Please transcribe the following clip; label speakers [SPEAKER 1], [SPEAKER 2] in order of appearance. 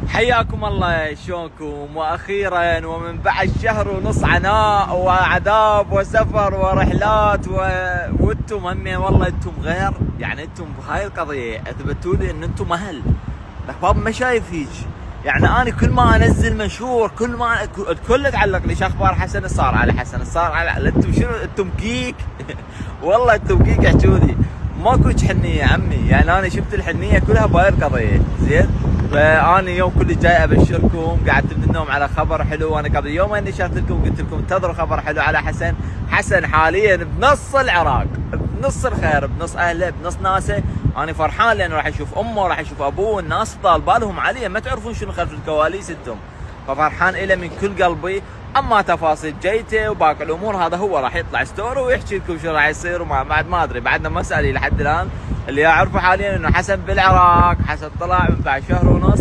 [SPEAKER 1] حياكم الله، شلونكم؟ واخيرا ومن بعد شهر ونص عناء وعذاب وسفر ورحلات وانتم همين والله انتم غير، يعني انتم بهاي القضيه اثبتوا لي ان انتم اهل. الاخبار ما شايف هيك، يعني انا كل ما انزل منشور كل ما الكل يتعلق لي اخبار حسن صار على حسن صار على انتم شنو انتم كيك والله انتم كيك احكوا لي ماكو حنيه يا عمي، يعني انا شفت الحنيه كلها بهاي القضيه زين. فانا اليوم كل جاي ابشركم، قعدت من النوم على خبر حلو. وانا قبل يومين نشرت لكم قلت لكم انتظروا خبر حلو على حسن. حسن حاليا بنص العراق، بنص الخير، بنص اهله، بنص ناسه. انا فرحان لانه راح يشوف امه، راح يشوف ابوه. الناس طال بالهم عليه، ما تعرفون شنو خلف الكواليس انتم، ففرحان له من كل قلبي. اما تفاصيل جيته وباقي الامور هذا هو راح يطلع ستوري ويحكي لكم شو راح يصير. وما بعد ما ادري، بعدنا مسألة لحد الان. اللي اعرفه حاليا انه حسن بالعراق، حسن طلع من بعد شهر ونص